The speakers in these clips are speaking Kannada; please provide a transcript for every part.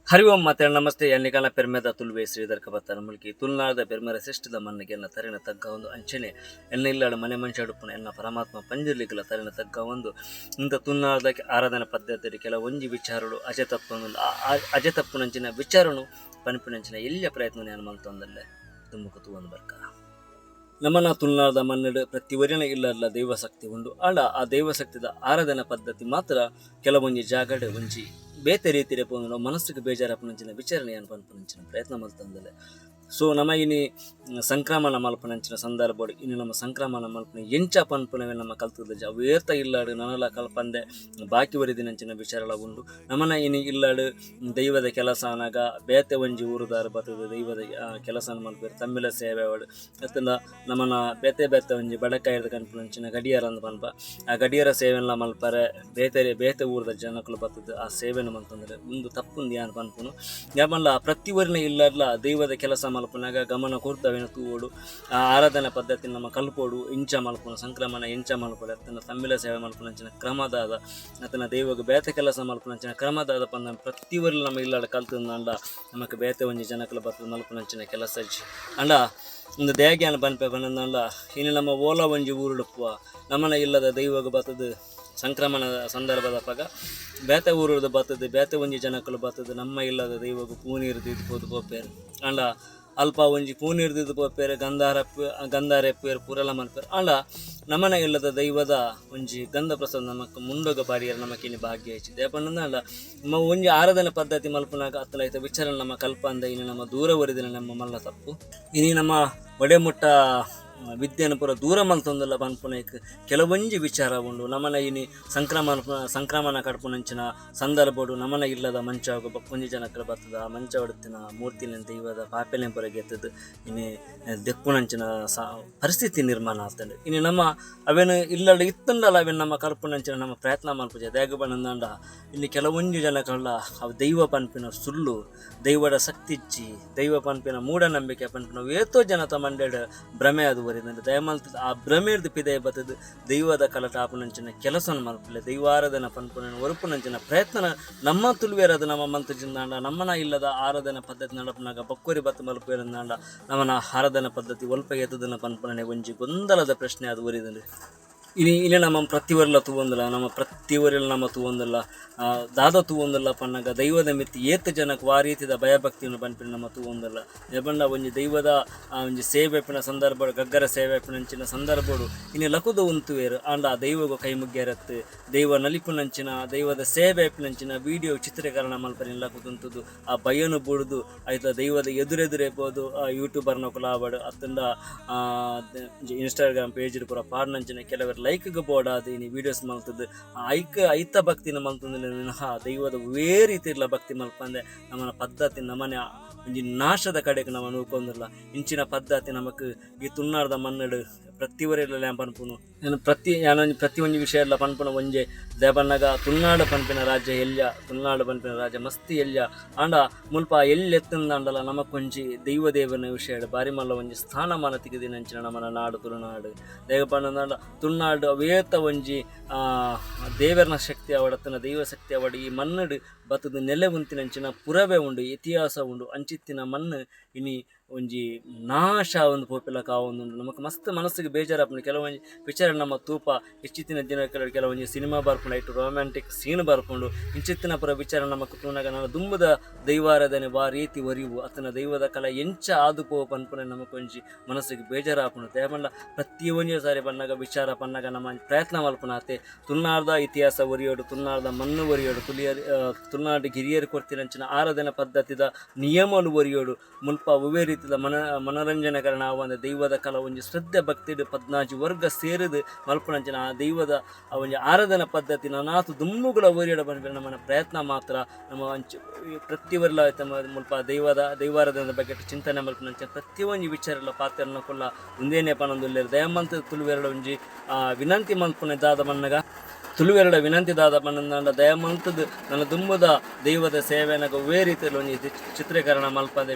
ಹರಿ ಓಂ ಮಾತೆ ನಮಸ್ತೆ ಎನ್ನಿಕಾಲ ಪೆರ್ಮೆದ ತುಲ್ವೆ ಶ್ರೀಧರ್ ಕಬತ್ತಾರ ಮುಲ್ಕಿ ತುಲ್ನಾದ ಪೆರ್ಮೆರ ಶ್ರೇಷ್ಠದ ಮಣ್ಣಿಗೆ ಎನ್ನ ತರಿನ ತಗ್ಗ ಒಂದು ಅಂಚನೆ ಎನ್ನ ಇಲ್ಲಾಡ ಮನೆ ಮನುಷ್ಯ ಅಡುಪುನ ಎನ್ನ ಪರಮಾತ್ಮ ಪಂಜಿರ್ಲಿಕ್ಕಲ ತರಿನ ತಗ್ಗ ಒಂದು ಇಂಥ ತುಲ್ನಾದ ಆರಾಧನಾ ಪದ್ಧತಿ ಕೆಲ ಒಂಜಿ ವಿಚಾರಗಳು ಅಜೆ ತಪ್ಪುನಂಚಿನ ವಿಚಾರನು ಪನಿಪಿನಂಚಿನ ಎಲ್ಲಿಯ ಪ್ರಯತ್ನ ನಾನು ಮಂತೊಂದಲ್ಲೇ ತುಂಬುಕು ಒಂದು ಬರ್ಕ ನಮನ ತುಲ್ನಾದ ಮನ್ನಡು ಪ್ರತಿ ವರಿನ ಇಲ್ಲಲ್ಲ ದೈವಶಕ್ತಿ ಉಂಡು ಆಂಡ ಆ ದೈವಶಕ್ತಿದ ಆರಾಧನಾ ಪದ್ಧತಿ ಮಾತ್ರ ಕೆಲವೊಂಜಿ ಜಾಗಡೆ ಒಂಜಿ ಬೇತೆ ರೀತಿಯ ನಾವು ಮನಸ್ಸಿಗೆ ಬೇಜಾರಪ್ಪನಂಚಿನ ವಿಚಾರಣೆ ಅನ್ಪನ್ಪನಂಚಿನ ಪ್ರಯತ್ನ ಮಲ್ತಂದಲೆ ಸೊ ನಮಗಿನಿ ಸಂಕ್ರಮಣ ಮಲ್ಪನಂಚಿನ ಸಂದರ್ಭ ಇನ್ನು ನಮ್ಮ ಸಂಕ್ರಮಣ ಮಲ್ಪನೆ ಎಂಚ ಪನ್ಪನವೇ ನಮ್ಮ ಕಲ್ತದ ವೇರ್ತ ಇಲ್ಲಾಡು ನನಲ ಕಲ್ಪಂದೆ ಬಾಕಿ ವರಿದಿನಂಚಿನ ವಿಚಾರಲ ಉಂಡು ನಮನ ಇನಿ ಇಲ್ಲಾಡು ದೈವದ ಕೆಲಸ ಅನಾಗ ಬೇತೆ ಒಂಜಿ ಊರುದಾರ ಬರ್ತದೆ ದೈವದ ಕೆಲಸ ಮಲ್ಪೇರು ತಮ್ಮಿಲ ಸೇವೆ ಅವಡು ಅತ್ತಂದ ನಮ್ಮನ ಬೇತೆ ಬೇತೆ ಒಂಜಿ ಬಡಕಾಯಿದ ಕನ್ಪನಂಚಿನ ಗಡಿಯಾರ ಅಂದ್ ಪನ್ಪ ಆ ಗಡಿಯಾರ ಸೇವೆಲ್ಲ ಮಲ್ಪರೆ ಬೇತೆ ಊರದ ಜನಕ್ಕಲು ಬರ್ತದೆ ಆ ಸೇವೆನ ಮಲ್ತಂದ್ರೆ ಒಂದು ತಪ್ಪುಂದು ಯಾನ್ ಪನ್ಪುನು ಯಾಪನ್ಲ ಪ್ರತಿ ಊರಿನ ಇಲ್ಲಾಡ್ಲ ದೈವದ ಕೆಲಸ ಮಲ್ಪನಾಗ ಗಮನ ಕೊಡ್ತವೇನು ತೂವೋಡು ಆ ಆರಾಧನಾ ಪದ್ಧತಿ ನಮ್ಮ ಕಲ್ಪೋಡು ಇಂಚ ಮಲ್ಪುನ ಸಂಕ್ರಮಣ ಎಂಚ ಮಲ್ಪೋಡು ಅತನ ತಮ್ಮಿಲ ಸೇವೆ ಮಲ್ಪನಂಚಿನ ಕ್ರಮದಾದ ಅತನ ದೈವಗ ಬೇತೆ ಕೆಲಸ ಮಲ್ಪನಂಚಿನ ಕ್ರಮದಾದ ಪಂದ ಪ್ರತಿ ಊರಲ್ಲಿ ನಮ್ಮ ಇಲ್ಲಾಡ ಕಲ್ತಂದ ಅಂಡ ನಮಗೆ ಬೇತೆ ಒಂಜಿ ಜನಕ್ಕಲ ಬರ್ತದೆ ಮಲ್ಪನಂಚಿನ ಕೆಲಸ ಅಂಡ ಒಂದು ದೇಗ್ಯಾನ ಬನ್ಪೆ ಬಂದಂದ ಇನ್ನು ನಮ್ಮ ಓಲ ಒಂಜಿ ಊರುಡುಪ್ಪುವ ನಮ್ಮನ ಇಲ್ಲದ ದೈವಗ ಬರ್ತದೆ ಸಂಕ್ರಮಣದ ಸಂದರ್ಭದ ಪಗ ಬೇತೆ ಊರದ ಬರ್ತದೆ ಬೇತೆ ಒಂಜಿ ಜನಕ್ಕಲು ಬರ್ತದೆ ನಮ್ಮ ಇಲ್ಲದ ದೈವಗು ಪೂನೀರ್ದಿದ್ದು ಪೋದು ಪೋಪೇರು ಅಂಡ ಅಲ್ಪ ಒಂಜಿ ಪೂನೀರ್ದಿದ್ದು ಪೋಪೇರು ಗಂಧಾರೆಪ್ಪೇರು ಪುರಲ ಮನ್ಪೇರು ಅಂಡ ನಮನ ಇಲ್ಲದ ದೈವದ ಒಂಜಿ ಗಂಧ ಪ್ರಸಾದ ನಮಕ್ ಮುಂಡೋಗ ಬಾರಿಯರು ನಮಕಿನಿ ಭಾಗ್ಯ ಹೆಚ್ಚಿದೆ ಯಾಪಂದ ಅಂಡ ನಮ್ಮ ಒಂಜಿ ಆರಾಧನೆ ಪದ್ಧತಿ ಮಲ್ಪನಾಗ ಅತ್ತಲೈತ ವಿಚಾರ ನಮ್ಮ ಕಲ್ಪ ಅಂದ ಇನ್ನು ನಮ್ಮ ದೂರ ವರಿದಿನ ನಮ್ಮ ಮಲ್ಲ ತಪ್ಪು ಇನಿ ನಮ್ಮ ಒಡೆಮುಟ್ಟ ವಿದ್ಯೆನ ಪೂರ ದೂರ ಮಲ್ತೊಂದಲ್ಲ ಪನ್ಪುನೈಕ್ ಕೆಲವೊಂಜಿ ವಿಚಾರ ಉಂಡು ನಮನ ಇನಿ ಸಂಕ್ರಮಣ ಕಡ್ಪುನಂಚಿನ ಸಂದರ್ಭಡು ನಮನ ಇಲ್ಲದ ಮಂಚ ಒಂಜಿ ಜನಕ್ಕಲ ಬರ್ತದ ಆ ಮಂಚ ಹೊಡ್ತಿನ ಮೂರ್ತಿನ ದೈವದ ಪಾಪೆಲೆ ಪುರ ಗೆತ್ತದು ಇನಿ ದೆಕ್ಕುನಂಚಿನ ಪರಿಸ್ಥಿತಿ ನಿರ್ಮಾಣ ಆಗ್ತದೆ ಇನ್ನು ನಮ್ಮ ಅವೇನು ಇಲ್ಲಡ ಇತ್ತಂಡಲ್ಲ ಅವೇನು ನಮ್ಮ ಕಲ್ಪುನಂಚಿನ ನಮ್ಮ ಪ್ರಯತ್ನ ಮಲ್ಪುಜ ದೇಗ ಬಂದಂಡ ಇನ್ನು ಕೆಲವೊಂಜಿ ಜನಕ್ಕಲ್ಲ ಅವು ದೈವ ಪನ್ಪಿನ ಸುಳ್ಳು ದೈವದ ಶಕ್ತಿಚ್ಚಿ ದೈವ ಪನ್ಪಿನ ಮೂಢನಂಬಿಕೆ ಪನ್ಪಿನ ಏತೋ ಜನತ ಮಂಡ್ಯದ ಭ್ರಮೆ ಅದು ದಯಮಲ್ತ ಆ ಭ್ರಮೆರ್ದು ಪಿದಯ ಬತ್ತದು ದೈವದ ಕಲಟಾಪನಂಚಿನ ಕೆಲಸನ ಮಲ್ಪಲೆ ದೈವಾರಾಧನ ಪನ್ಪುನ ಒರುಪುನಂಚಿನ ಪ್ರಯತ್ನ ನಮ್ಮ ತುಳುವೇರದ ನಮ್ಮ ಮಂತ್ರಜಿಂದಾಂಡ ನಮ್ಮನ ಇಲ್ಲದ ಆರಾಧನಾ ಪದ್ಧತಿ ನಡಪನಾಗ ಬಕ್ಕೋರಿ ಬತ್ತ ಮಲ್ಪೇರಂದಾಂಡ ನಮ್ಮನ ಆರಾಧನಾ ಪದ್ಧತಿ ಒಲ್ಪ ಎತ್ತದನ ಪನ್ಪುನೇ ಒಂಜಿ ಗೊಂದಲದ ಪ್ರಶ್ನೆ ಅದು ಒರಿದಂಡು ಇಲ್ಲಿ ನಮ್ಮ ಪ್ರತಿವರೆಲ್ಲ ತೂವೊಂದಿಲ್ಲ ನಮ್ಮ ಪ್ರತಿವರೆಲ್ಲ ನಮ್ಮ ತೂವೊಂದಿಲ್ಲ ದಾದ ತೂವೊಂದಿಲ್ಲ ಪನ್ನಗ ದೈವದ ಮಿತ್ತಿ ಏತ ಜನಕ್ಕೆ ಆ ರೀತಿಯ ಭಯಭಕ್ತಿಯನ್ನು ಪನ್ಪಿನ ನಮ್ಮ ತೂವೊಂದಿಲ್ಲ ಎಬಂಡ ಒಂಜಿ ದೈವದ ಒಂಜಿ ಸೇವೆಪಿನ ಸಂದರ್ಭ ಗಗ್ಗರ ಸೇವೆಪಿನಂಚಿನ ಸಂದರ್ಭಡು ಇನ್ನು ಲಕುದ ಉಂತುವೇರು ಆಂಡ ದೈವಗೂ ಕೈ ಮುಗ್ಗೆರತ್ತು ದೈವ ನಲಿಪುನಂಚಿನ ದೈವದ ಸೇವೆಪಿನಂಚಿನ ವಿಡಿಯೋ ಚಿತ್ರೀಕರಣ ಮಲ್ಪನೆ ಲಕುದುಂತದ್ದು ಆ ಭಯನು ಬುಡ್ದು ಆಯ್ತಾ ದೈವದ ಎದುರೆದುರೇಬೋದು ಯೂಟ್ಯೂಬರ್ನ ಕುಲಾಬಡು ಅತ್ತಂದ ಇನ್ಸ್ಟಾಗ್ರಾಮ್ ಪೇಜ್ ಪೂರ ಪಾಡ್ನಂಚಿನ ಕೆಲವರು ಲೈಕ್ಗೆ ಬೋಡಾದ ಇನ್ನು ವೀಡಿಯೋಸ್ ಮಲ್ತದ್ದು ಐತ ಭಕ್ತಿನ ಮಲ್ತಂದ್ರೆ ವಿನಃ ದೈವದ ವೇ ರೀತಿ ಇಲ್ಲ ಭಕ್ತಿ ಮಲ್ಪಂದೆ ನಮ್ಮನ ಪದ್ಧತಿ ನಮ್ಮನೆ ಒಂಜಿ ನಾಶದ ಕಡೆಗೆ ನಾವು ನೋಡ್ಕೊಂಡಿಲ್ಲ ಇಂಚಿನ ಪದ್ಧತಿ ನಮಕ್ ಈ ತುಣ್ಣಾರ್ದ ಮನ್ನಡು ಪ್ರತಿವರೆಲ್ಲ ಪನ್ಪುನು ಪ್ರತಿ ಒಂಜಿ ವಿಷಯ ಎಲ್ಲ ಪನ್ಪುನ ಒಂಜೆ ದೇವಣ್ಣಗ ತುಳ್ನಾಡು ಪನ್ಪಿನ ರಾಜ್ಯ ಎಲ್ಯ ತುಳ್ನಾಡು ಪನ್ಪಿನ ರಾಜ್ಯ ಮಸ್ತಿ ಎಲ್ಯ ಆಂಡ ಮುಲ್ಪ ಎಲ್ಲಿ ಎತ್ತಂದಾಂಡಲ ನಮಕೊಂಜಿ ದೈವ ದೇವನ ವಿಷಯ ಬಾರಿ ಮಲ್ಲ ಒಂಜಿ ಸ್ಥಾನಮಾನ ತೆಗೆದಿನಂಚಿನ ನಮ್ಮನ ನಾಡು ತುಳುನಾಡು ದೇವ ಪಂಡ ತುಳ್ನಾಡು ಅವೇತ ಒಂಜಿ ದೇವರನ ಶಕ್ತಿ ಅವಡತನ ದೈವ ಶಕ್ತಿ ಅವಡ ಈ ಮನ್ನಡು ಬತ್ತದ ನೆಲೆ ಉಂತಿನಂಚಿನ ಪುರವೇ ಉಂಡು ಇತಿಹಾಸ ಉಂಡು ಅಂಚಿತ್ತಿನ ಮಣ್ಣು ಇನಿ ಒಂಜಿ ನಾಶ ಒಂದು ಪೋಪಿಲ ಕಾವೊಂದುಂಡು ನಮಕ್ ಮಸ್ತ್ ಮನಸ್ಸಿಗೆ ಬೇಜಾರಪ್ಪನ ಕೆಲವೊಂಜಿ ವಿಚಾರ ನಮ್ಮ ತೂಪ ಇಚ್ಚಿತ್ತಿನ ದಿನ ಕೆಲವೊಂಜಿ ಸಿನಿಮಾ ಬರ್ಕೊಂಡು ಇಟ್ಟು ರೊಮ್ಯಾಂಟಿಕ್ ಸೀನ್ ಬರ್ಕೊಂಡು ಇಂಚಿತ್ತಿನ ಪುರ ವಿಚಾರ ನಮಕ್ ತೂನಾಗ ನಾನು ದುಂಬದ ದೈವಾರಾಧನೆ ಬಾ ರೀತಿ ಒರಿವು ಅತನ ದೈವದ ಕಲ ಎಂಚ ಆದುಪೋ ಪನ್ಪುನೆ ನಮಕೊಂಜಿ ಮನಸ್ಸಿಗೆ ಬೇಜಾರಾಪುನು ದೇವಣ್ಣ ಪ್ರತಿ ಒಂಜಿ ಸಾರಿ ಬಣ್ಣಗ ವಿಚಾರ ಪನ್ನಗ ನಮ್ಮ ಪ್ರಯತ್ನ ಮಲ್ಪನಾತೆ ತುಳ್ನಾರ್ದ ಇತಿಹಾಸ ಒರಿಯೋಡು ತುಳ್ನಾರ್ದ ಮಣ್ಣು ಒರಿಯೋಡು ತುಳ್ನಾಡು ಹಿರಿಯರು ಕೊಡ್ತಿರಂಚಿನ ಆರಾಧನಾ ಪದ್ಧತಿದ ನಿಯಮಲು ಒರಿಯೋಡು ಮುಲ್ಪ ಉವೇ ರೀತಿಯ ಮನೋರಂಜನೆಕರಣ ಆವಂದ ದೈವದ ಕಲ ಒಂಜಿ ಶ್ರದ್ಧೆ ಭಕ್ತಿ 14 ವರ್ಗ ಸೇರಿದು ಮಲ್ಪನಂಚಿನ ಆ ದೈವದ ಒಂಜಿ ಆರಾಧನಾ ಪದ್ಧತಿ ನಾನಾತು ದುಮ್ಮುಗಳ ಒರಿಯೋಡ ಬಂದ ನಮ್ಮನ ಪ್ರಯತ್ನ ಮಾತ್ರ ನಮ್ಮ ಪ್ರತಿವರೆಲ್ಲ ಮುಲ್ಪ ದೈವಾರಾಧನದ ಬಗ್ಗೆ ಚಿಂತನೆ ಮಲ್ಪನಂಚಿನ ಪ್ರತಿಯೊಂದು ವಿಚಾರ ಎಲ್ಲ ಪಾತ್ರನ ಕೊಲ್ಲ ಒಂದೇನೇ ಪನೊಂದುಲ್ಲೇರು ದಯಮಂತ ತುಳುವೆರಡ ಒಂಜಿ ವಿನಂತಿ ಮಲ್ಪನೆ ದಾದ ಮನ್ನಗ ತುಳುವೆರಡ ವಿನಂತಿ ದಾದ ಪನ್ನಂದ ದಯಮಂತದ್ದು ನನ್ನ ದುಂಬದ ದೈವದ ಸೇವೆನಾಗ ಒವೇ ರೀತಿಯಲ್ಲಿ ಒಂಜಿ ಚಿತ್ರೀಕರಣ ಮಲ್ಪಂದೆ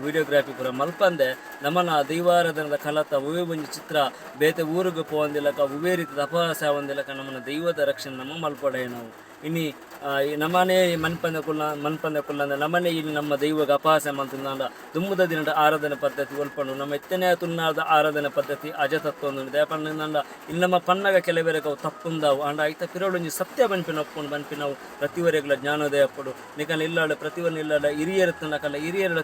ವಿಡಿಯೋಗ್ರಾಫಿ ಪೂರ ಮಲ್ಪಂದೆ ನಮ್ಮನ ದೈವಾರಾಧನದ ಕಲತ ಒವೇ ಒಂಜಿ ಚಿತ್ರ ಬೇತೆ ಊರಿಗೆ ಪೋವಂದಿಲ್ಲಕ ಒವೇ ರೀತಿಯ ಅಪಹಾಸ ಆವಂದಿಲ್ಲಕ ನಮ್ಮನ ದೈವದ ರಕ್ಷಣೆ ನಮ್ಮ ಮಲ್ಪೊಡೆ ನಾವು ಇನಿ ಈ ನಮ್ಮನೆ ಮನ್ಪಂದ ಕುಲ್ಲ ಅಂದ್ರೆ ನಮ್ಮನೆ ಇಲ್ಲಿ ನಮ್ಮ ದೈವಗ ಅಪಹಾಸ ಮಂತಂದ ದುಮ್ಮದ ದಿನದ ಆರಾಧನೆ ಪದ್ಧತಿ ಒಲ್ಪಂಡು ನಮ್ಮ ಎತ್ತನೇ ತುನ್ನಾದ ಆರಾಧನೆ ಪದ್ಧತಿ ಅಜತತ್ವ ದೇಪಂಡ ಇಲ್ಲಿ ನಮ್ಮ ಪನ್ನಗ ಕೆಲವರೆಗೆ ಅವು ತಪ್ಪುಂದಾವು ಅಂಡ ಆಯ್ತ ಪಿರೋಡೊಂಜಿ ಸತ್ಯ ಬನ್ಪಿನ ಒಪ್ಕೊಂಡು ಬನ್ಪಿ ನಾವು ಪ್ರತಿವರೆಗಳ ಜ್ಞಾನೋದಯ ಪಡು ನಿಕನ ಇಲ್ಲಾಡ ಪ್ರತಿವರ್ನ ಇಲ್ಲಾಡ ಹಿರಿಯರ ತನಕಲ್ಲ ಹಿರಿಯರ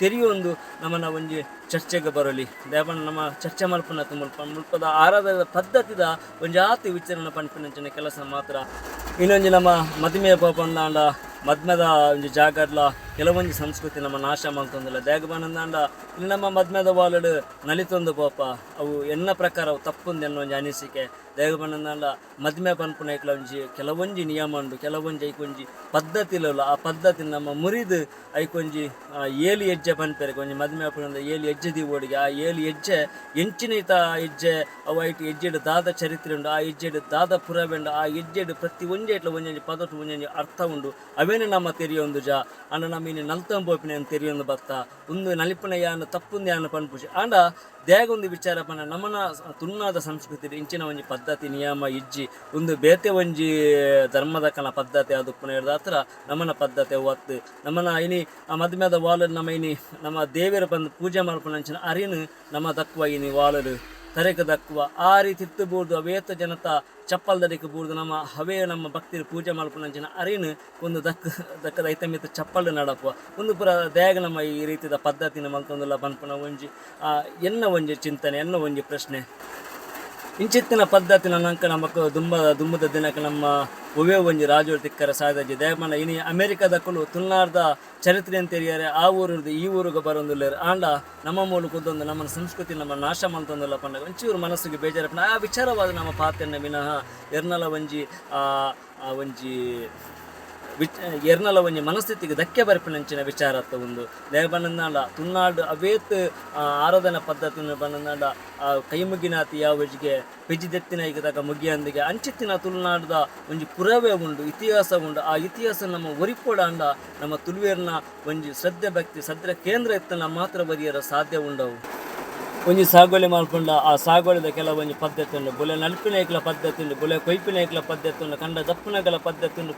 ತೆರೆಯೊಂದು ನಮ್ಮನ್ನ ಒಂಜಿ ಚರ್ಚೆಗೆ ಬರಲಿ ದೇಪಣ್ಣ ನಮ್ಮ ಚರ್ಚೆ ಮಲ್ಪನ ಮುಲ್ಪದ ಆರಾಧನೆ ಪದ್ಧತಿದ ಒಂಜಿ ಆತಿ ವಿಚಾರಣೆ ಪನ್ಪಿನ ಕೆಲಸ ಮಾತ್ರ ಇನ್ನೊಂದು ನಮ್ಮ ಮದುವೆ ಪಂದಾಂಡ ಮದ್ಮೆದ ಒಂಜಿ ಜಾಗಡ್ಲ ಕೆಲವೊಂದು ಸಂಸ್ಕೃತಿ ನಮ್ಮ ನಾಶ ಮಾಡ್ತಂದಿಲ್ಲ ದೇಗ ಬಂದಂಡ ಇಲ್ಲಿ ನಮ್ಮ ಮದ್ಮೆದ ವಾಲಡ್ ನಲಿತೊಂದು ಪೋಪ ಅವು ಎನ್ನ ಪ್ರಕಾರ ಅವು ತಪ್ಪುಂದು ಎನ್ನೋ ಒಂಜಿ ಅನಿಸಿಕೆ ದೇಗ ಬಂದಂಡ ಮದ್ಮೆ ಪನ್ಪುನ ಐಕ್ಲ ಒಂಜಿ ಕೆಲವೊಂಜಿ ನಿಯಮ ಉಂಡು ಕೆಲವೊಂಜಿ ಐಕೊಂಜಿ ಪದ್ಧತಿಲಲ್ಲ ಆ ಪದ್ಧತಿ ನಮ್ಮ ಮುರಿದು ಐಕೊಂಜಿ ಏಳು ಹೆಜ್ಜೆ ಪನ್ಪೆರೆ ಒಂಜಿ ಮದ್ಮೆ ಪುನಂದ ಏಳು ಹೆಜ್ಜೆ ದೀವೋಡಿಗೆ ಆ ಏಳು ಹೆಜ್ಜೆ ಎಂಚಿನ ಹೆಜ್ಜೆ ಅವು ಐಟು ಹೆಜ್ಜೆಡು ದಾದ ಚರಿತ್ರೆ ಉಂಡು ಆ ಹೆಜ್ಜೆಡು ದಾದ ಪುರವೆಂಡು ಆ ಹೆಜ್ಜೆಡು ಪ್ರತಿ ಒಂಜೆ ಇಟ್ಲ ಒಂಜೊಂಜಿ ಪದಟು ಒಂಜೊಂಜಿ ಅರ್ಥ ಉಂಡು ಅವೇನು ನಮ್ಮ ತೆರೆಯೊಂದು ಜಾ ಅಂಡ ನಮ್ಮ ಇನ್ನು ನಲ್ತಂಬೋಪಿನ ತೆರೆಯೊಂದು ಬತ್ತ ಒಂದು ನಲಿಪನ ಯಾನು ತಪ್ಪುಂದು ಯಾನು ಪನ್ಪುಷಿ ಆಂಡ ದೇಗೊಂದು ವಿಚಾರ ಪನ ನಮ್ಮನ ತುನ್ನಾದ ಸಂಸ್ಕೃತಿ ಇಂಚಿನ ಒಂಜಿ ಪದ್ಧತಿ ನಿಯಮ ಇಜ್ಜಿ ಒಂದು ಬೇತೆ ಒಂಜಿ ಧರ್ಮದ ಕನ ಪದ್ಧತಿ ಅದು ಪುನಃ ಹಿಡ್ದ ಹತ್ರ ನಮ್ಮನ ಪದ್ಧತಿ ಒತ್ತು ನಮ್ಮನ ಇನಿ ಆ ಮದುವೆದ ವಾಲರ್ ನಮ್ಮ ಇನಿ ನಮ್ಮ ದೇವರ ಬಂದು ಪೂಜೆ ಮಾಡ್ಕೊಂಡಂಚಿನ ಅರಿನು ನಮ್ಮ ದಕ್ಕುವ ಇನಿ ವಾಲರು ತರೆಕ ದಕ್ಕುವ ಆ ರೀತಿ ಇತ್ತಬಹುದು ಅವೇತ ಜನತ ಚಪ್ಪಲ್ ದಡಿಕೆ ಬೂರ್ದು ನಮ್ಮ ಹವೇ ನಮ್ಮ ಭಕ್ತಿರು ಪೂಜೆ ಮಾಡ್ಕೊಂಡಂಚಿನ ಅರಿನು ಒಂದು ದಕ್ಕದ ಐತಮಿತ ಚಪ್ಪಲ್ ನಡಪುವ ಒಂದು ಪುರ ದೇಗ ನಮ್ಮ ಈ ರೀತಿಯ ಪದ್ಧತಿನ ಮಲ್ತೊಂದಲ್ಲ ಪನ್ಪುನ ಒಂಜಿ ಎನ್ನ ಒಂಜಿ ಚಿಂತನೆ ಎನ್ನ ಒಂಜಿ ಪ್ರಶ್ನೆ ಇಂಚಿತ್ತಿನ ಪದ್ಧತಿ ನಂಕ ನಮಕ್ ದುಮ್ಮದ ದಿನಕ್ಕೆ ನಮ್ಮ ಒವೇ ಒಂಜಿ ರಾಜೋಳು ತಿಕ್ಕರ ಸಾಧಜಿ ದೇವಮನ ಇನಿ ಅಮೆರಿಕದಕ್ಕೂ ತುನ್ನಾರ್ದ ಚರಿತ್ರೆ ಅಂತ ತೆರಿಯಾರೆ ಆ ಊರಿದ್ದು ಈ ಊರಿಗೆ ಬರೋದಿಲ್ಲ ಆಂಡ ನಮ್ಮ ಮೂಲಕ ಉದ್ದೊಂದು ನಮ್ಮ ಸಂಸ್ಕೃತಿ ನಮ್ಮ ನಾಶ ಮಾಡ್ತಂದಲ್ಲ ಪಂಡ ಒಂಚೂರು ಮನಸ್ಸಿಗೆ ಬೇಜಾರ ಆ ವಿಚಾರವಾದ ನಮ್ಮ ಪಾತ್ರೆನ ವಿನಃ ಎರ್ನಲ ಒಂಜಿ ಎರ್ನಲ ಒಂಜಿ ಮನಸ್ಥಿತಿಗೆ ಧಕ್ಕೆ ಬರ್ಪಿನಂಚಿನ ವಿಚಾರತ್ತ ಒಂದು ದೇವ ಬಂದಂಡ ತುನ್ನಾಡು ಅವೇತ್ ಆರಾಧನಾ ಪದ್ಧತಿ ಬಂದಂಡ ಕೈ ಮುಗಿನಾತಿ ಯಾವಜಿಗೆ ಪೆಜಿದೆತ್ತಿನ ಈಗ ತಗ ಮುಗಿಯಂದಿಗೆ ಅಂಚಿತ್ತಿನ ತುಳುನಾಡದ ಒಂಜಿ ಪುರವೇ ಉಂಡು ಇತಿಹಾಸ ಉಂಡು ಆ ಇತಿಹಾಸ ನಮ್ಮ ಒರಿಪೋಡ ಅಂಡ ನಮ್ಮ ತುಳುವೇರ್ನ ಒಂಜಿ ಶ್ರದ್ಧೆ ಭಕ್ತಿ ಸದ್ರ ಕೇಂದ್ರ ಎತ್ತನ ಮಾತ್ರ ಬರಿಯರ ಸಾಧ್ಯ ಉಂಡವು ಒಂಜಿ ಸಾಗುವಳಿ ಮಾಡ್ಕೊಂಡ ಆ ಸಾಗುವಳಿದ ಕೆಲವೊಂಜಿ ಪದ್ಧತಿ ಉಂಡು ಬೊಲೆ ನಲ್ಪಿನ ಪದ್ಧತಿ ಉಂಡು ಬೊಲೆ ಕೊಯ್ಪಿನ ಪದ್ಧತಿ ಉಂಡು ಕಂಡ ದಪ್ಪನಗಳ ಪದ್ಧತಿ ಉಂಡು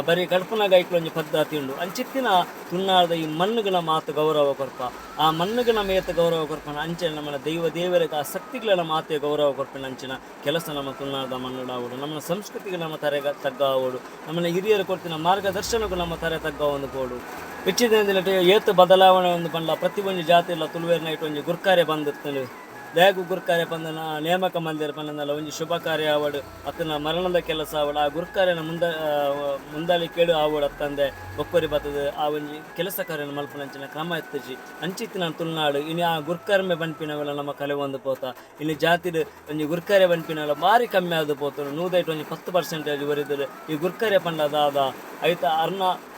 ಬರೀ ಕಡ್ಪನಾಗ ಐಕ್ಲೊಂಜಿ ಪದ್ಧತಿ ಉಂಡು ಅಂಚಿತ್ತಿನ ತುನ್ನಾರದ ಈ ಮಣ್ಣುಗಳ ಮಾತು ಗೌರವ ಕೊರ್ಪ ಆ ಮಣ್ಣುಗಳ ಮೇತ ಗೌರವ ಕೊರ್ಪನ ಅಂಚೆ ನಮ್ಮ ದೇವರಿಗೆ ಆ ಶಕ್ತಿಗಳ ಮಾತೆ ಗೌರವ ಕೊರ್ಪಿನ ಅಂಚಿನ ಕೆಲಸ ನಮ್ಮ ತುನ್ನಾರದ ಮಣ್ಣುಡ ಆವಡು ನಮ್ಮ ಸಂಸ್ಕೃತಿಗೆ ನಮ್ಮ ತರೆಗ ತಗ್ಗ ಆವಡು ನಮ್ಮನ್ನ ಹಿರಿಯರು ಕೊಡ್ತಿನ ಮಾರ್ಗದರ್ಶನಕ್ಕೂ ನಮ್ಮ ತರೆ ತಗ್ಗ ಒಂದು ಕೋಡು ಹೆಚ್ಚಿನ ಏತು ಬದಲಾವಣೆ ಒಂದು ಬಂದ ಪ್ರತಿ ಒಂದು ಜಾತಿ ಇಲ್ಲ ತುಳುವೇರ್ನ ಇಟ್ಟು ಒಂದು ಗುರ್ಕಾರೆ ಬಂದಿರ್ತದೆ ದೇಗು ಗುರ್ಕಾರೆ ಬಂದನ ನೇಮಕ ಮಂದಿರ ಬಂದನಲ್ಲ ಒಂಜಿ ಶುಭ ಕಾರ್ಯ ಆವಡು ಅತನ ಮರಣದ ಕೆಲಸ ಆವಡು ಆ ಗುರ್ಕಾರ್ಯನ ಮುಂದಾಳಿ ಕೇಳು ಆವಡು ಅತ್ತಂದೆ ಒಕ್ಕರಿ ಬರ್ತದೆ ಆ ಒಂಜಿ ಕೆಲಸ ಕಾರ್ಯನ ಮಲ್ಪನಂಚಿನ ಕ್ರಮ ಎತ್ತಜಿ ಅಂಚಿತ್ತಿನ ತುಳುನಾಡು ಇನ್ನು ಆ ಗುರ್ಕಾರ್ಮೆ ಬನ್ಪಿನವೆಲ್ಲ ನಮ್ಮ ಕಲೆ ಒಂದು ಪೋತ ಇಲ್ಲಿ ಜಾತಿಡ್ ಒಂಜಿ ಗುರ್ಕಾರೆ ಬನ್ಪಿನವೆಲ್ಲ ಭಾರಿ ಕಮ್ಮಿ ಆದ ಪೋತನು 110% ಬರಿದ್ರು ಈ ಗುರ್ಕಾರೆ ಪಂಡದಾದ ಐತ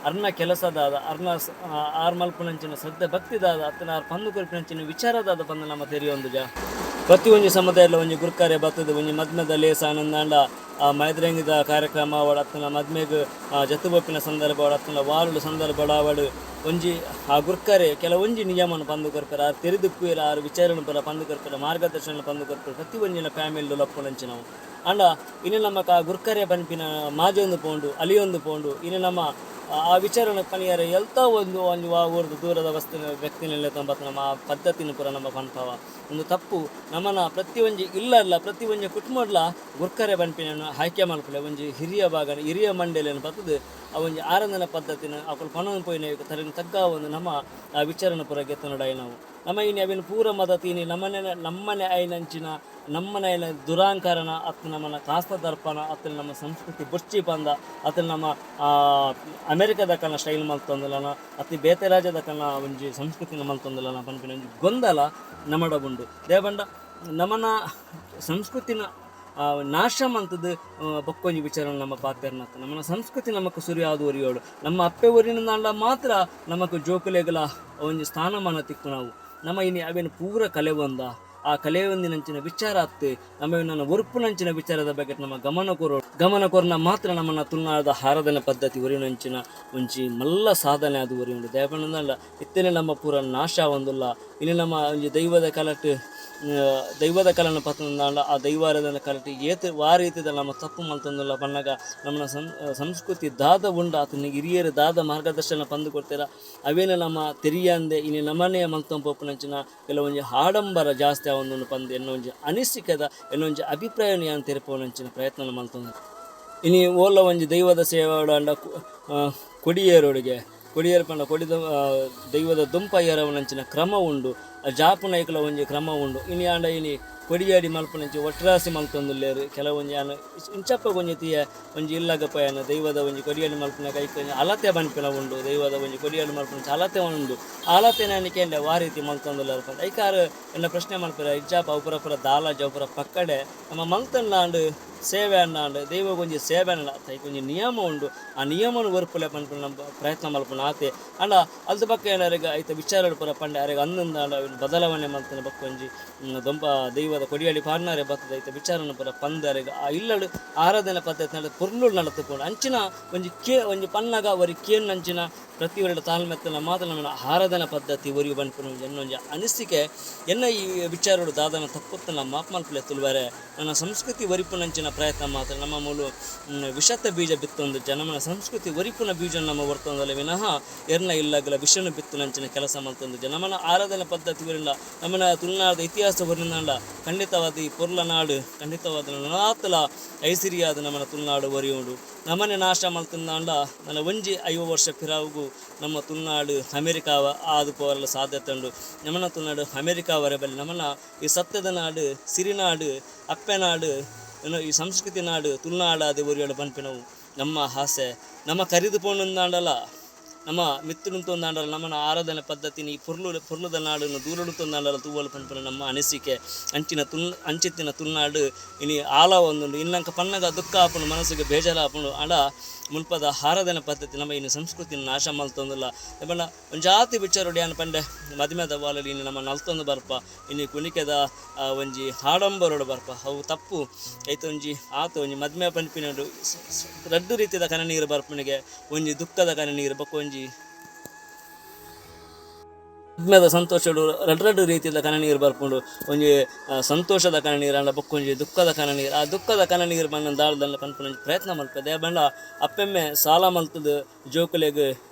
ಅರ್ನ ಕೆಲಸದಾದ ಆರ್ ಮಲ್ಪನಂಚಿನ ಶ್ರದ್ಧೆ ಭಕ್ತಿದಾದ ಅತ್ತನ ಆರ್ ಪಂದು ಕೊರ್ಪಿನಂಚಿನ ವಿಚಾರದಾದ ಬಂದ ನಮ್ಮ ತೆರೆಯೊಂದು ಜಾ ಪ್ರತಿ ಒಂಜಿ ಸಮುದಾಯದ ಒಂಜಿ ಗುರ್ಕಾರೆ ಬರ್ತದೆ ಒಂಜಿ ಮದ್ಮೆದ ಲೇಸ ಆನಂದಾಂಡ ಆ ಮೈದ್ರಂಗಿದ ಕಾರ್ಯಕ್ರಮ ಅವಡು ಅತ್ತನ ಮದ್ಮೆಗೆ ಜತ್ತುಬೊಪ್ಪಿನ ಸಂದರ್ಭ ಅವಡು ಅತ್ತನ ವಾರುಡು ಸಂದರ್ಭ ಅವಡು ಒಂಜಿ ಆ ಗುರ್ಕಾರೆ ಕೆಲವೊಂಜಿ ನಿಯಮನ ಪಂದು ಕೊರ್ಪೆರ ಆರು ತೆರೆದುಪ್ಪುರ ಆರು ವಿಚಾರಣೆ ಪರ ಪಂದು ಕೊರ್ಪೆರ ಮಾರ್ಗದರ್ಶನ ಪಂದು ಕೊರ್ಪೆರ ಪ್ರತಿ ಒಂಜಿನ ಫ್ಯಾಮಿಲಿ ಲಪ್ಪುನಂಚಿ ನಾವು ಅಂಡ ಇನ್ನು ನಮ್ಮಕ್ಕೆ ಆ ಗುರ್ಕಾರೆ ಪನ್ಪಿನ ಮಾಜೊಂದು ಪೋಂಡು ಅಲಿಯೊಂದು ಪೋಂಡು ಇನ್ನು ನಮ್ಮ ಆ ವಿಚಾರಣೆ ಪನಿಯರ ಎಲ್ತಾ ಒಂದು ಊರದು ದೂರದ ವ್ಯಕ್ತಿನೆಲ್ಲ ತೊಂಬತ್ತು ನಮ್ಮ ಆ ಪದ್ಧತಿನ ಪುರ ನಮ್ಮ ಪನ್ಪವ ಒಂದು ತಪ್ಪು ನಮ್ಮನ ಪ್ರತಿ ಒಂಜಿ ಇಲ್ಲಲ್ಲ ಪ್ರತಿ ಒಂಜಿ ಕುಟುಂಬಡ್ಲ ಗುರ್ಕರೆ ಬನ್ಪಿನ ಆಯ್ಕೆ ಮಲ್ಪಲೆ ಒಂಜಿ ಹಿರಿಯ ಮಂಡಳಿಯನ್ನು ಬರ್ತದೆ ಆ ಒಂಜಿ ಆರಾಧನಾ ಪದ್ಧತಿನ ಅಕಲು ಪಣವನ್ನು ಪೋಯಿನ ತರಿನ ತಗ್ಗ ಒಂದು ನಮ್ಮ ಆ ವಿಚಾರಣೆ ಪುರ ಗೆತ್ತನೊಡಾಯಿ ನಾವು ನಮ್ಮ ಇನ್ನು ಅವಿನ ಪೂರ ಮದ ತೀನಿ ನಮ್ಮನೆ ಐನಂಚಿನ ನಮ್ಮನೆ ಐನ ದುರಾಂಕರಣ ಅತ್ತ ನಮ್ಮನ ಕಾಸ್ತ ದರ್ಪಣ ಅತ್ತ ನಮ್ಮ ಸಂಸ್ಕೃತಿ ಬುರ್ಚಿ ಬಂದ ಅತ್ತ ನಮ್ಮ ಅಮೆರಿಕದ ಕನ್ನ ಸ್ಟೈಲ್ ಮಲ್ತೊಂದಲನ ಅತಿ ಬೇತೆ ರಾಜ್ಯದ ಕನ್ನ ಒಂಜಿ ಸಂಸ್ಕೃತಿನ ಮಲ್ತೊಂದಲನ ಪನ್ಪಿನ ಒಂಜಿ ಗೊಂದಲ ನಮ್ಮಡಗುಂಡು ದೇವಂಡ ನಮ್ಮನ ಸಂಸ್ಕೃತಿನ ನಾಶ ಮಂತದ್ದು ಬೊಕ್ಕೊಂಜಿ ವಿಚಾರ ನಮ್ಮ ಪಾತ್ರೆರ್ನತ್ತ ನಮ್ಮನ ಸಂಸ್ಕೃತಿ ನಮಕ್ ಸುರಿಯಾದ ಒರಿಯೋಡು ನಮ್ಮ ಅಪ್ಪೆ ಒರಿನಿಂದ ಮಾತ್ರ ನಮಕ್ ಜೋಕುಲೆಗಳ ಒಂಜಿ ಸ್ಥಾನಮಾನ ತಿಕ್ಕು ನಾವು ನಮ್ಮ ಇನ್ನು ಅವೇನು ಪೂರ ಕಲೆ ಒಂದ ಆ ಕಲೆ ಒಂದಿನಂಚಿನ ವಿಚಾರ ಅತ್ತೆ ನಮ್ಮ ನನ್ನ ಒರುಪುನಂಚಿನ ವಿಚಾರದ ಬಗ್ಗೆ ನಮ್ಮ ಗಮನ ಕೊರನ ಮಾತ್ರ ನಮ್ಮನ್ನ ತುಳುನಾಡದ ಆರಾಧನೆ ಪದ್ಧತಿ ಒರಿನಂಚಿನ ಒಂಜಿ ಮಲ್ಲ ಸಾಧನೆ ಅದು ಒರಿಯುಂಡು ದೇವನಲ್ಲ ಇತ್ತೇನೆ ನಮ್ಮ ಪೂರ ನಾಶ ಒಂದಿಲ್ಲ ಇಲ್ಲಿ ನಮ್ಮ ಒಂಜಿ ದೈವದ ಕಲಟ್ ದೈವದ ಕಲನ ಪತ್ತಂದಾಂಡ ಆ ದೈವಾರಾಧನೆ ಕಲಿಟಿ ವಾರೀತಿದ ನಮ್ಮ ತಪ್ಪು ಮಲ್ತೊಂದುಲ್ಲ ಪನ್ನಗ ನಮ್ಮ ಸಂಸ್ಕೃತಿ ದಾದ ಉಂಡ ಆತನಿಗೆ ಹಿರಿಯರು ದಾದ ಮಾರ್ಗದರ್ಶನ ಪಂದು ಕೊಡ್ತೀರ ಅವೇನು ನಮ್ಮ ತೆರಿಯಂದೆ ಇನ್ನು ನಮ್ಮನೆಯ ಮಲ್ತೊಂದು ಪೋಪುನಂಚಿನ ಕೆಲವೊಂದು ಆಡಂಬರ ಜಾಸ್ತಿ ಆವೊಂದು ಪಂದು ಎನ್ನೊಂಜಿ ಅನಿಸಿಕೆದ ಎನ್ನೊಂಜಿ ಅಭಿಪ್ರಾಯ ಅಂತ ತೆರಪೋನಂಚಿನ ಪ್ರಯತ್ನ ಮಲ್ತೊಂದು ಇನಿ ಓಲ ಒಂಜಿ ದೈವದ ಸೇವಾಡ ಕೊಡಿಯೇರೋಡಿಗೆ ಕೊಡಿಯೇರು ಪಂಡ ದೈವದ ದುಂಪಯ್ಯರವನಂಚಿನ ಕ್ರಮ ಉಂಡು ಜಾಪುನೈಕಲ ಒಂಜಿ ಕ್ರಮ ಉಂಡು ಇನಿ ಆಂಡ ಇನಿ ಕೊಡಿಯಾಡಿ ಮಲ್ಪನಂಚಿ ಒಟ್ರಾಸಿ ಮಲ್ತೊಂದುಲ್ಲೇರು ಕೆಲವೊಂಜಿ ಆನ ಇಂಚಪ್ಪ ಕೊಂಜಿ ತೀಯ ಒಂಜಿ ಇಲ್ಲಗಪ್ಪಯನ ದೈವದ ಒಂಜಿ ಕೊಡಿಯಾಡಿ ಮಲ್ಪನ ಕೈಕೊಂಜಿ ಅಲತೆ ಬನ್ಪಿನ ಉಂಡು ದೈವದ ಒಂಜಿ ಕೊಡಿಯಾಡಿ ಮಲ್ಪನ ಅಲತೆ ಉಂಡು ಆಲತೆ ನನಗೆ ವಾ ರೀತಿ ಮಲ್ತೊಂದುಲ್ಲಾರ ಪಂಡ ಐಕಾರು ಎನ್ನ ಪ್ರಶ್ನೆ ಮಲ್ಪರ ಇಜ್ಜಾಪ ಉಪುರ ದಾಲ ಜೌಪುರ ಪಕ್ಕಡೆ ನಮ್ಮ ಮಲ್ತನ್ನಾಂಡು ಸೇವೆ ಅನ್ನಾಂಡು ದೈವ ಕೊಂಜಿ ಸೇವೆ ಅನ್ನ ಕೊಂಜಿ ನಿಯಮ ಉಂಡು ಆ ನಿಯಮನ ಒರ್ಪುಲೆ ಪನ್ಪುನ ನಮ್ಮ ಪ್ರಯತ್ನ ಮಲ್ಪನ ಆತೆ ಅಂಡ ಅಲ್ದ ಪಕ್ಕ ಏನಾರಿಗೆ ಐತ ವಿಚಾರಗಳು ಪುರ ಪಂಡೆ ಅರೆಗೆ ಅಂದಂದಾಂಡ ಬದಲಾವಣೆ ಮಲ್ತನ ಬಕ್ಕೊಂಜಿ ದೊಂಪ ದೈವದ ಕೊಡಿಯಾಡಿ ಪಾರ್ನಾರೆ ಬರ್ತದೆ ಐತ ವಿಚಾರನ ಪುರ ಪಂದರೆಗೆ ಆ ಇಲ್ಲಡು ಆರಾಧನೆ ಪದ್ಧತಿ ನಡೆ ಪುರ್ಲು ನಡತುಕೊಂಡು ಅಂಚಿನ ಒಂಜಿ ಪನ್ನಗ ಅವರಿ ಕೇನ್ ಅಂಚಿನ ಪ್ರತಿ ಒಳ್ಳೆ ತಾಳ್ಮೆತ್ತನ ಮಾತ್ರ ನಮ್ಮ ಆರಾಧನಾ ಪದ್ಧತಿ ಒರಿಗೆ ಬನ್ಪುನ ಎನ್ನೊಂಜಿ ಅನಿಸಿಕೆ ಎನ್ನ ಈ ವಿಚಾರಗಳು ದಾದನ ತಪ್ಪುತ್ತ ನಮ್ಮ ಮಾಪ್ ಮಲ್ಪಲೆ ತುಳುವರೆ ನನ್ನ ಸಂಸ್ಕೃತಿ ಒರಿಪುನಂಚಿನ ಪ್ರಯತ್ನ ಮಾತ್ರ ನಮ್ಮ ಮೂಲು ವಿಷತ ಬೀಜ ಬಿತ್ತೊಂದು ನಮ್ಮನ ಸಂಸ್ಕೃತಿ ಒರಿಪುನ ಬೀಜ ನಮ್ಮ ಬರ್ತೊಂದಲ್ಲ ವಿನಃ ಎರ್ನ ಇಲ್ಲಾಗಲ ವಿಷನು ಬಿತ್ತುನಂಚಿನ ಕೆಲಸ ಮಲ್ತೊಂದು ನಮ್ಮನ ಆರಾಧನಾ ಪದ್ಧತಿ ವರಿಂದ ನಮ್ಮನ ತುಳುನಾಡದ ಇತಿಹಾಸ ವರಿಂದ ಖಂಡಿತವಾದ ಈ ಪೊರ್ಲ ನಾಡು ಖಂಡಿತವಾದ ನಾತಲ ಐಸಿರಿಯಾದ ನಮ್ಮನ ತುಳುನಾಡು ಒರಿಯುಂಡು ನಮ್ಮನೆ ನಾಶ ಮಲ್ತಂದಾಂಡ ನನ್ನ ಒಂಜಿ 5 ವರ್ಷ ಪಿರಾವುಗೂ ನಮ್ಮ ತುಳುನಾಡು ಅಮೆರಿಕಾವ ಆದು ಪೋರಲ ಸಾಧ್ಯತೆ ಉಂಡು ನಮ್ಮನ ತುಳುನಾಡು ಅಮೆರಿಕಾವರೆ ಬಲ್ಲಿ ನಮ್ಮನ ಈ ಸತ್ಯದ ನಾಡು ಸಿರಿನಾಡು ಅಪ್ಪೆನಾಡು ಈ ಸಂಸ್ಕೃತಿ ನಾಡು ತುಳುನಾಡಾದ ಒರಿಯೋಡು ಪನ್ಪಿನವು ನಮ್ಮ ಆಸೆ ನಮ್ಮ ಕರಿದು ಪೋಣಂದಾಂಡಲ್ಲ ನಮ್ಮ ಮಿತ್ತುಂತೊಂದಾಂಡಲ್ಲ ನಮ್ಮನ ಆರಾಧನೆ ಪದ್ಧತಿ ಈ ಪುರ್ಲುದ ನಾಡನ್ನು ದೂರಡುತ್ತೊಂದಾಂಡಲ್ಲ ತೂವಲು ಪನ್ಪನ ನಮ್ಮ ಅನಿಸಿಕೆ ಅಂಚಿತ್ತಿನ ತುಳುನಾಡು ಇನಿ ಆಲ ಒಂದುಂಡು ಇನ್ನಂಕ ಪನ್ನಗ ದುಃಖ ಆಪುಂಡು ಮನಸ್ಸಿಗೆ ಬೇಜಾರ ಆಪುಂಡು ಆಂಡ ಮುಲ್ಪದ ಆರಾಧನೆ ಪದ್ಧತಿ ನಮ್ಮ ಇನ್ನು ಸಂಸ್ಕೃತಿನ ನಾಶ ಮಲ್ತೊಂದಿಲ್ಲ ಬಣ್ಣ ಒಂದು ಜಾತಿ ವಿಚಾರೊಡಿ ಏನು ಪಂಡೆ ಮದುವೆದ ಬಾಲಲ್ಲಿ ಇನ್ನು ನಮ್ಮ ನಲ್ತೊಂದು ಬರ್ಪ ಇನ್ನು ಕುಣಿಕೆದ ಒಂಜಿ ಆಡಂಬರೋಡು ಬರ್ಪ ಅವು ತಪ್ಪು ಐತ ಒಂಜಿ ಒಂಜಿ ಮದುವೆ ಪಂಪಿನಡು ರಡ್ಡು ರೀತಿಯ ಕನ ನೀರು ಬರ್ಪನಿಗೆ ಒಂಜಿ ದುಃಖದ ಕನ ನೀರು ಬಕ್ಕ ಒಂಜಿ ಮದುವೆದ ಸಂತೋಷಡು ರಡ್ಡು ರೀತಿಯ ಕನ ನೀರು ಬರ್ಕೊಂಡು ಒಂಜಿ ಸಂತೋಷದ ಕನ ನೀರು ಅಂಡ ಬಕ್ಕೊಂಜಿ ದುಃಖದ ಕನ ನೀರು ಆ ದುಃಖದ ಕನ ನೀರು ಬಣ್ಣ ದಾಳದಂಡ ಪನ್ಪನ ಪ್ರಯತ್ನ ಮಲ್ಪದೆ ಬಂಡ ಅಪ್ಪೆಮ್ಮೆ ಸಾಲ ಮಲ್ತದ ಜೋಕುಲೆಗೆ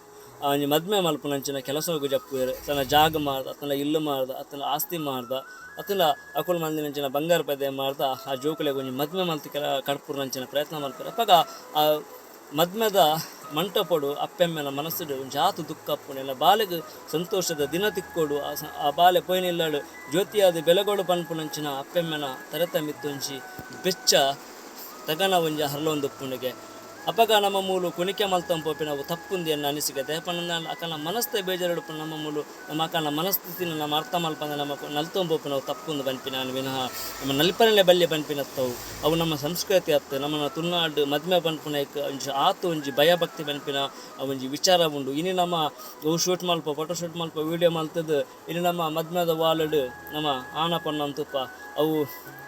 ಒಂಜಿ ಮದ್ಮೆ ಮಲ್ಪನಂಚಿನ ಕೆಲಸವು ಜಪ್ಪುವೇರು ತನ್ನ ಜಾಗ ಮಾಡ್ದ ತನ್ನ ಇಲ್ಲು ಮಾಡ್ದ ತನ್ನ ಆಸ್ತಿ ಮಾಡ್ದ ಅತನ ಅಕುಲ್ ಮಂದಿನಂಚಿನ ಬಂಗಾರ ಪದ್ಯ ಮಾಡ್ದ ಆ ಜೋಕುಲೆಗೆ ಒಂಜಿ ಮದ್ಮೆ ಮಲ್ತಿ ಕಡ್ಪುರ್ನಂಚಿನ ಪ್ರಯತ್ನ ಮಲ್ಪರು ಅಪ್ಪಾಗ ಆ ಮದ್ಮೆದ ಮಂಟಪಡು ಅಪ್ಪೆಮ್ಮೆನ ಮನಸ್ಸುಡು ಜಾತು ದುಃಖ ಅಪ್ಪುನೆಲ್ಲ ಬಾಲೆಗೆ ಸಂತೋಷದ ದಿನ ತಿಕ್ಕೋಡು ಆ ಬಾಲೆ ಪೊಯ್ನಿಲ್ಲಾಡು ಜ್ಯೋತಿಯಾದ ಬೆಲೆಗೋಡು ಪನ್ಪುನಂಚಿನ ಅಪ್ಪೆಮ್ಮೆನ ತರತ ಮಿತ್ತೊಂಜಿ ಬೆಚ್ಚ ತಗನ ಒಂಜಿ ಹರ್ಲೊಂದು ಉಪ್ಪುನಿಗೆ ಅಪಗ ನಮ್ಮ ಮೂಲು ಕುಣಿಕೆ ಮಲ್ತಂಪೋಪಿ ನಾವು ತಪ್ಪುಂದಿ ಅನ್ನ ಅನಿಸಿಕೆ ಪನ್ನ ಅಕನ ಮನಸ್ತೆ ಬೇಜಾರಡುಪ ನಮ್ಮ ಮೂಲು ನಮ್ಮ ಅಕನ ಮನಸ್ಥಿತಿನ ನಮ್ಮ ಅರ್ಥ ಮಲ್ಪಂದ ನಮ್ಮ ನಲ್ತಂಪೋಪಿ ನಾವು ತಪ್ಪುಂದು ಬನ್ಪಿನ ವಿನಃ ನಮ್ಮ ನಲ್ಪನಲ್ಲೇ ಬಲ್ಲೆ ಬನ್ಪಿನತ್ತವು ಅವು ನಮ್ಮ ಸಂಸ್ಕೃತಿ ಅತ್ತು ನಮ್ಮ ತುಳುನಾಡು ಮದ್ಮೆ ಬನ್ಪುನೈಕ್ ಒಂಜಿ ಒಂಜಿ ಭಯಭಕ್ತಿ ಬನ್ಪಿನ ಒಂಜಿ ವಿಚಾರ ಉಂಡು ಇನ್ನು ನಮ್ಮ ಅವು ಶೂಟ್ ಮಲ್ಪ ಫೋಟೋ ಶೂಟ್ ಮಲ್ಪ ವೀಡಿಯೋ ಮಲ್ತದ್ದು ಇನ್ನು ನಮ್ಮ ಮದ್ಮೆದ ವಾಲಡು ನಮ್ಮ ಆನ ಪನ್ನಂತುಪ್ಪ ಅವು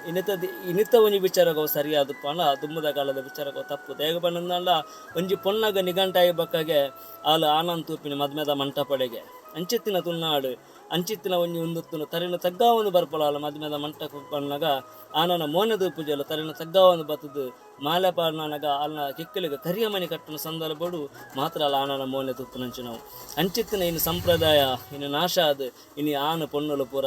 ಇನ್ನಿತ ಒಂಜಿ ವಿಚಾರಗವು ಸರಿಯಾದಪ್ಪ ಅಲ್ಲ ದುಮ್ಮದ ಕಾಲದ ವಿಚಾರಗವು ತಪ್ಪು ದೇಗ ಬಣ್ಣಂದ ಒಂಜಿ ಪೊನ್ನಾಗ ನಿಘಂಟಾಯಿ ಬಕ್ಕಗೆ ಆಲು ಆನಂದ್ ತೂಪಿನ ಮದ್ಮೆದ ಮಂಟಪಡೆಗೆ ಅಂಚಿತ್ತಿನ ತುಳುನಾಡು ಅಂಚಿತ್ತಿನ ಒಂಜಿ ಉಂದುತ್ತುನು ತರಿನ ತಗ್ಗ ಒಂದು ಬರ್ಪಲ್ಲ ಮದ್ಮೆದ ಮಂಟಪ ಬಣ್ಣಗ ಆನನ ಮೋನದ ಪೂಜೆಲು ತರಿನ ತಗ್ಗ ಒಂದು ಬತ್ತದು ಮಾಲೆ ಪಾಡ್ನಾಗ ಅಲ್ಲ ಕಿಕ್ಕಲಿಗೆ ಕರಿಯ ಮನೆ ಕಟ್ಟನ ಸಂದರ್ಭಡು ಮಾತ್ರ ಅಲ್ಲ ಆನನ ಮೋನೆ ತುಪ್ಪುನಂಚು ನಾವು ಅಂಚಿತ್ತಿನ ಇನ್ನು ಸಂಪ್ರದಾಯ ಇನ್ನು ನಾಶ ಅದು ಇನ್ನು ಆನು ಪೊಣ್ಣಲು ಪೂರ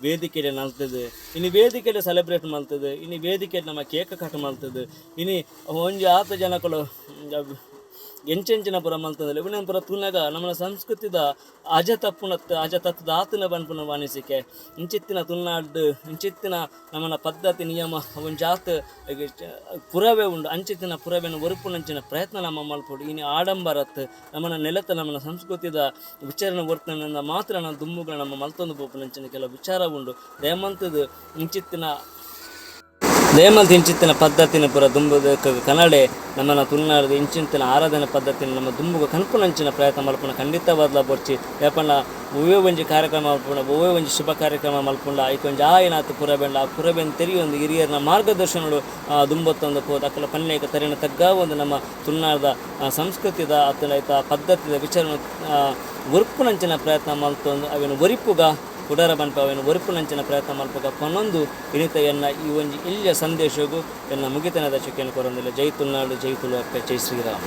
ವೇದಿಕೆಯಲ್ಲಿ ನಲ್ತದೆ ಇನ್ನು ವೇದಿಕೆಯಲ್ಲಿ ಸೆಲೆಬ್ರೇಟ್ ಮಾಡ್ತದೆ ಇನ್ನು ವೇದಿಕೆಯಲ್ಲಿ ನಮ್ಮ ಕೇಕ್ ಕಟ್ ಮಾಡ್ತದೆ ಇನ್ನು ಒಂಜಿ ಜನಗಳು ಎಂಚೆಂಚಿನ ಪುರ ಮಲ್ತಂದ್ರೆ ಇವನ ಪುರ ತುನಗ ನಮ್ಮ ಸಂಸ್ಕೃತಿದ ಅಜ ತತ್ವದ ಆತನ ಬನ್ಪುನ ಅನಿಸಿಕೆ ಇಂಚಿತ್ತಿನ ತುಳುನಾಡು ಇಂಚಿತ್ತಿನ ನಮ್ಮನ ಪದ್ಧತಿ ನಿಯಮ ಒಂಜಾತ್ ಪುರವೇ ಉಂಡು ಅಂಚಿತ್ತಿನ ಪುರವೆನ ಒರುಪುನಂಚಿನ ಪ್ರಯತ್ನ ನಮ್ಮ ಮಲ್ಪಡು ಇನ್ನು ಆಡಂಬರತ್ ನಮ್ಮನ ನೆಲತ ನಮ್ಮನ ಸಂಸ್ಕೃತಿದ ವಿಚಾರಣೆ ವರ್ತನೆಯಿಂದ ಮಾತ್ರ ನಮ್ಮ ದುಮ್ಮುಗಳ ನಮ್ಮ ಮಲ್ತೊಂದು ಪೋಪುನಂಚಿನ ಕೆಲವು ವಿಚಾರ ಉಂಡು ದಯಮಂತದ ಇಂಚಿತ್ತಿನ ಪದ್ಧತಿನ ಪುರ ದುಂಬುದ ಕನ್ನಡೆ ನಮ್ಮನ ತುಳುನಾಡದ ಇಂಚಿಂತಿನ ಆರಾಧನೆ ಪದ್ಧತಿನ ನಮ್ಮ ದುಂಬುಗ ಕನ್ಪುನಂಚಿನ ಪ್ರಯತ್ನ ಮಲ್ಪುಣ ಖಂಡಿತವಾದ ಬರ್ಚಿ ಯಾಪಣ್ಣ ಒವ್ವೇ ಒಂಜಿ ಕಾರ್ಯಕ್ರಮ ಮಲ್ಪುಣ ಒವ್ವೇ ಒಂಜಿ ಶುಭ ಕಾರ್ಯಕ್ರಮ ಮಲ್ಪುಂಡ ಐಕೊಂಜಿ ಆಯ್ನಾಥ ಪುರಬೆಂಡ ಆ ಪುರಬೆನ್ ತೆರಿಯೊಂದು ಹಿರಿಯರನ ಮಾರ್ಗದರ್ಶನಗಳು ದುಂಬತ್ತೊಂದು ಹೋದ ಅಕ್ಕಲ ಪನ್ನೇಕ ತರಿನ ತಗ್ಗ ಒಂದು ನಮ್ಮ ತುಳುನಾಡದ ಸಂಸ್ಕೃತಿದ ಅತ್ತನ ಪದ್ಧತಿದ ವಿಚಾರ ಒರ್ಪುನಂಚಿನ ಪ್ರಯತ್ನ ಮಲ್ತೊಂದು ಅವೇನು ಒರಿಪುಗ ಪುಡರ ಬನ್ಪ ಅವೇನು ಒರುಪು ನಂಚಿನ ಪ್ರಯತ್ನ ಮಲ್ಪಗ ಕೊನೊಂದು ಇನಿತ ಎನ್ನ ಈ ಒಂಜಿ ಇಲ್ಲಿಯ ಸಂದೇಶಗೂ ಎನ್ನ ಮುಗಿತನದ ಚುಕ್ಕಿಯನ್ನು ಕೊರೊಂದಿಲ್ಲ. ಜೈ ತುಳುನಾಡು, ಜೈ ತುಳು ಅಕ್ಕ, ಜೈ ಶ್ರೀರಾಮ್.